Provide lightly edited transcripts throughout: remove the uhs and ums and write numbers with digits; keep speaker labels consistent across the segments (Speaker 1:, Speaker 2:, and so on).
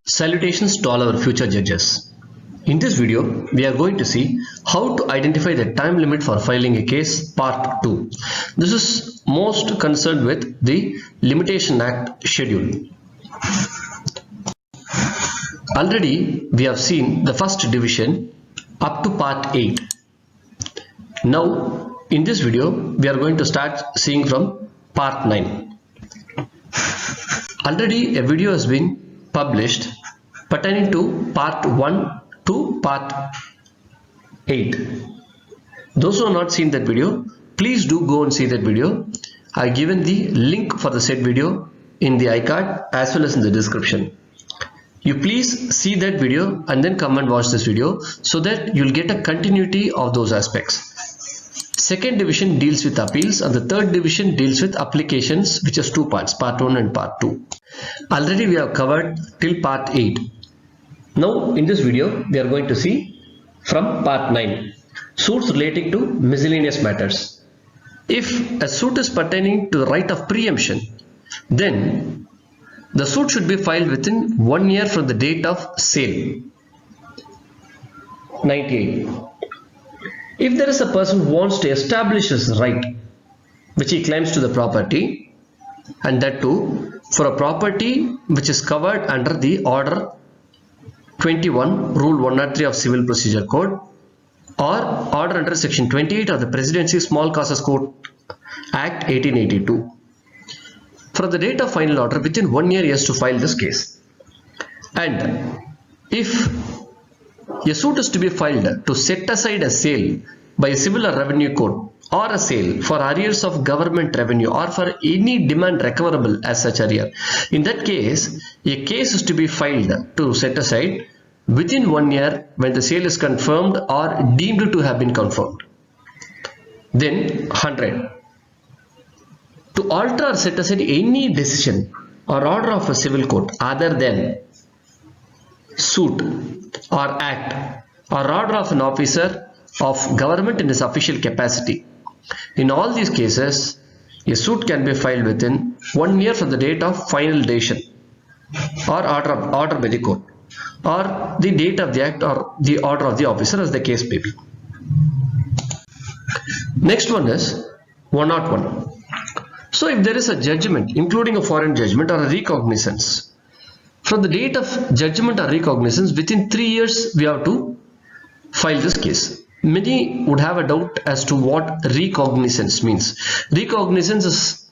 Speaker 1: Salutations to all our future judges. In this video, we are going to see how to identify the time limit for filing a case part 2. This is most concerned with the Limitation Act schedule. Already we have seen the first division up to part 8. Now in this video, we are going to start seeing from part 9. Already a video has been published pertaining to part 1 to part 8. Those who have not seen that video, please do go and see that video. I have given the link for the said video in the iCard as well as in the description. You please see that video and then come and watch this video so that you'll get a continuity of those aspects. Second division deals with appeals and the third division deals with applications, which has two parts, part 1 and part 2. Already we have covered till part 8. Now in this video we are going to see from part 9, suits relating to miscellaneous matters. If a suit is pertaining to the right of preemption, then the suit should be filed within 1 year from the date of sale. 98. If there is a person who wants to establish his right which he claims to the property, and that too for a property which is covered under the order 21 rule 103 of Civil Procedure Code or order under section 28 of the Presidency Small Causes Court Act 1882, from the date of final order within 1 year he has to file this case. And if a suit is to be filed to set aside a sale by a civil or revenue court, or a sale for arrears of government revenue, or for any demand recoverable as such arrear, in that case a case is to be filed to set aside within 1 year when the sale is confirmed or deemed to have been confirmed. Then 100. To alter or set aside any decision or order of a civil court other than suit or act or order of an officer of government in his official capacity. In all these cases, a suit can be filed within 1 year from the date of final decision or order by the court, or the date of the act or the order of the officer, as the case may be. Next one is 101. So if there is a judgment, including a foreign judgment or a recognizance, from the date of judgment or recognizance within 3 years we have to file this case. Many would have a doubt as to what recognizance means. Recognizance is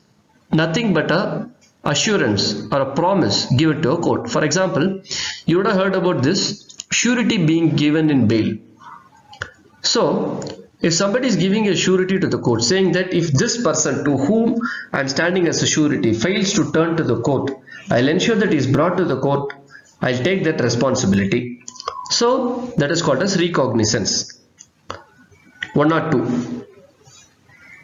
Speaker 1: nothing but a assurance or a promise given to a court. For example, you would have heard about this surety being given in bail. So if somebody is giving a surety to the court saying that if this person to whom I am standing as a surety fails to turn to the court, I'll ensure that he is brought to the court, I'll take that responsibility. So that is called as recognizance. 102.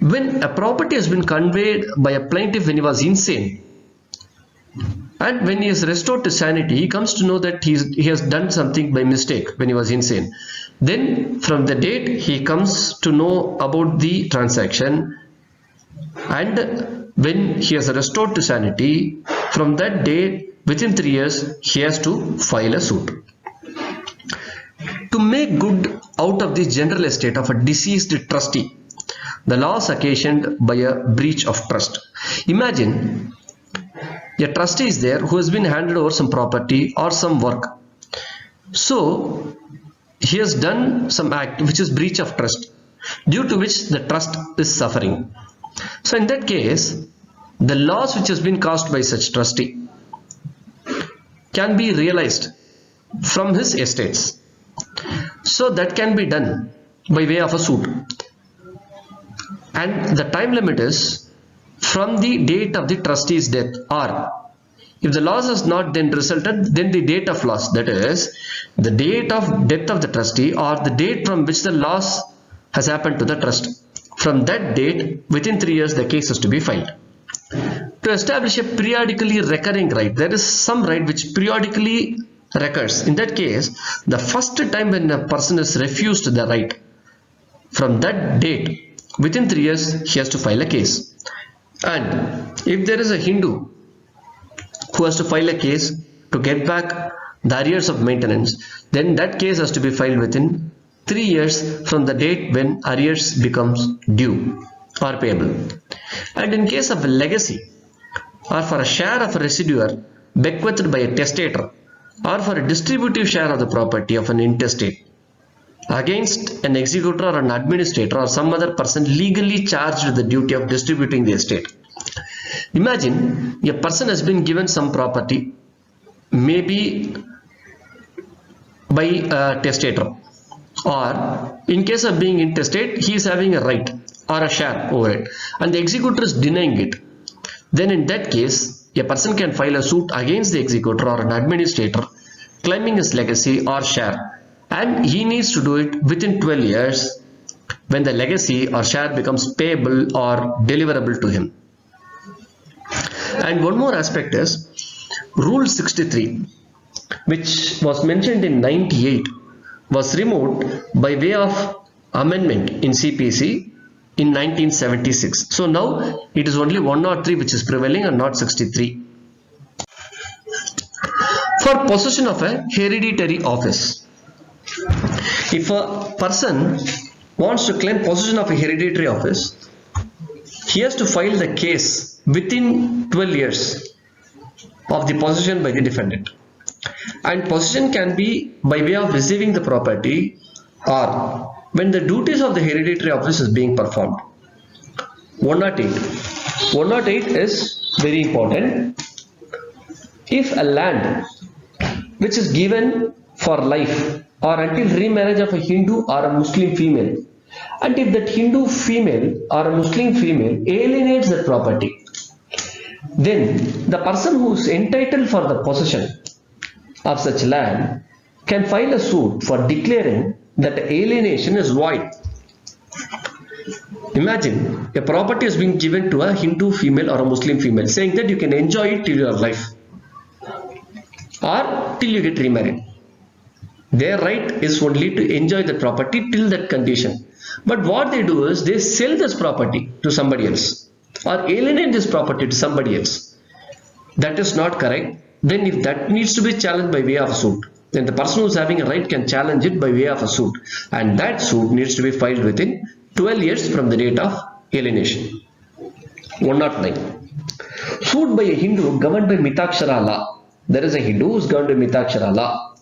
Speaker 1: When a property has been conveyed by a plaintiff when he was insane, and when he is restored to sanity, he comes to know that he has done something by mistake when he was insane. Then from the date he comes to know about the transaction, and when he has restored to sanity, from that date within 3 years he has to file a suit. To make good out of the general estate of a deceased trustee, the loss occasioned by a breach of trust. Imagine a trustee is there who has been handed over some property or some work. So he has done some act which is breach of trust, due to which the trust is suffering. So in that case, the loss which has been caused by such trustee can be realized from his estates. So that can be done by way of a suit, and the time limit is from the date of the trustee's death, or if the loss has not then resulted, then the date of loss, that is the date of death of the trustee or the date from which the loss has happened to the trust. From that date within 3 years the case is to be filed. To establish a periodically recurring right, there is some right which periodically recurs. In that case, the first time when a person is refused the right, from that date, within 3 years, he has to file a case. And if there is a Hindu who has to file a case to get back the arrears of maintenance, then that case has to be filed within 3 years from the date when arrears becomes due or payable. And in case of a legacy or for a share of a residuary bequeathed by a testator or for a distributive share of the property of an intestate against an executor or an administrator or some other person legally charged with the duty of distributing the estate. Imagine a person has been given some property, maybe by a testator, or in case of being intestate, he is having a right or a share over it, and the executor is denying it. Then in that case, a person can file a suit against the executor or an administrator claiming his legacy or share, and he needs to do it within 12 years when the legacy or share becomes payable or deliverable to him. And one more aspect is Rule 63, which was mentioned in 98, was removed by way of amendment in CPC in 1976. So now it is only 103 which is prevailing and not 63. For possession of a hereditary office, if a person wants to claim possession of a hereditary office, he has to file the case within 12 years of the possession by the defendant. And possession can be by way of receiving the property or when the duties of the hereditary office is being performed. 108 is very important. If a land which is given for life or until remarriage of a Hindu or a Muslim female, and if that Hindu female or a Muslim female alienates that property, then the person who is entitled for the possession of such land can file a suit for declaring that the alienation is void. Imagine a property is being given to a Hindu female or a Muslim female, saying that you can enjoy it till your life or till you get remarried. Their right is only to enjoy the property till that condition. But what they do is they sell this property to somebody else or alienate this property to somebody else. That is not correct. Then if that needs to be challenged by way of a suit, then the person who is having a right can challenge it by way of a suit, and that suit needs to be filed within 12 years from the date of alienation. 109. Suit by a Hindu governed by Mitakshara law. There is a Hindu who is governed by Mitakshara law,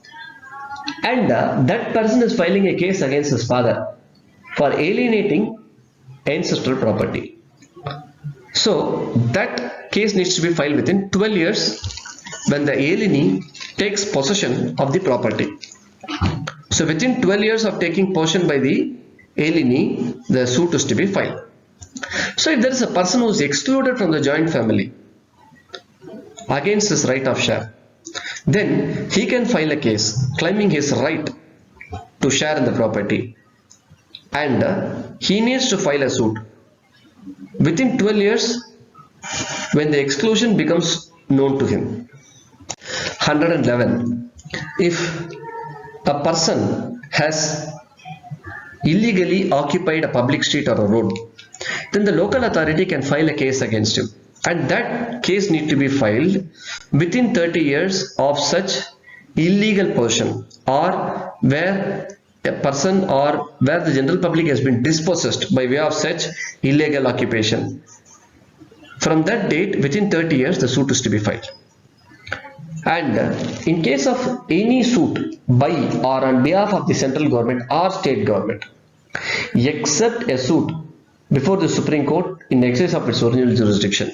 Speaker 1: and that person is filing a case against his father for alienating ancestral property. So that case needs to be filed within 12 years when the alienee takes possession of the property. So within 12 years of taking possession by the alienee, the suit is to be filed. So if there is a person who is excluded from the joint family against his right of share, then he can file a case claiming his right to share in the property, and he needs to file a suit within 12 years when the exclusion becomes known to him. 111. If a person has illegally occupied a public street or a road, then the local authority can file a case against him, and that case need to be filed within 30 years of such illegal possession, or where a person or where the general public has been dispossessed by way of such illegal occupation. From that date, within 30 years, the suit is to be filed. And in case of any suit by or on behalf of the central government or state government, except a suit before the Supreme Court in excess of its original jurisdiction,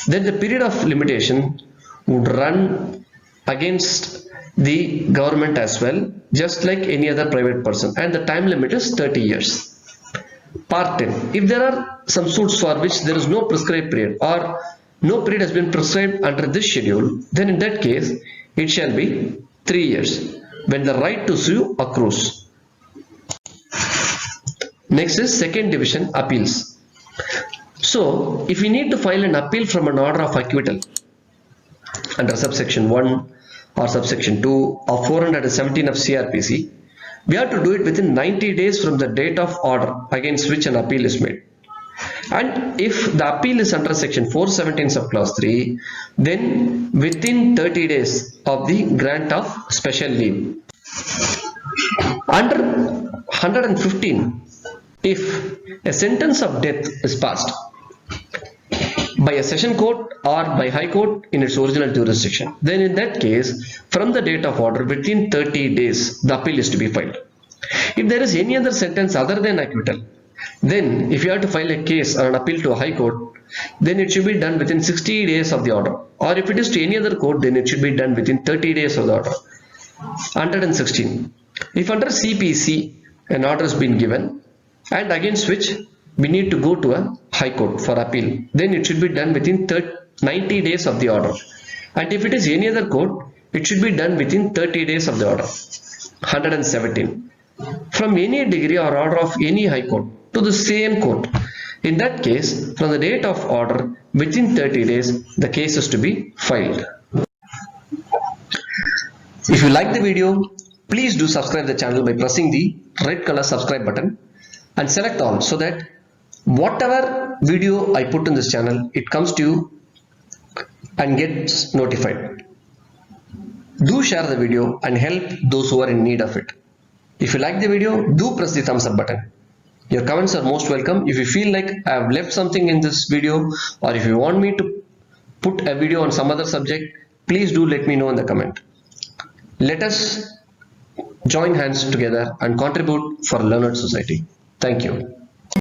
Speaker 1: then the period of limitation would run against the government as well, just like any other private person, and the time limit is 30 years. Part 10. If there are some suits for which there is no prescribed period or no period has been prescribed under this schedule, then in that case it shall be 3 years when the right to sue accrues. Next is second division appeals. So if we need to file an appeal from an order of acquittal under subsection 1 or subsection 2 of 417 of CRPC, we have to do it within 90 days from the date of order against which an appeal is made. And if the appeal is under section 417 subclause 3, then within 30 days of the grant of special leave. Under 115, if a sentence of death is passed by a session court or by high court in its original jurisdiction, then in that case, from the date of order within 30 days, the appeal is to be filed. If there is any other sentence other than acquittal, then if you have to file a case or an appeal to a high court, then it should be done within 60 days of the order. Or if it is to any other court, then it should be done within 30 days of the order. 116. If under CPC an order has been given and against which we need to go to a high court for appeal, then it should be done within 90 days of the order. And if it is any other court, it should be done within 30 days of the order. 117. From any degree or order of any high court to the same court. In that case, from the date of order within 30 days, the case is to be filed. If you like the video, please do subscribe the channel by pressing the red color subscribe button and select all, so that whatever video I put in this channel, it comes to you and gets notified. Do share the video and help those who are in need of it. If you like the video, do press the thumbs up button. Your comments are most welcome. If you feel like I have left something in this video, or if you want me to put a video on some other subject, please do let me know in the comment. Let us join hands together and contribute for a learned society. Thank you.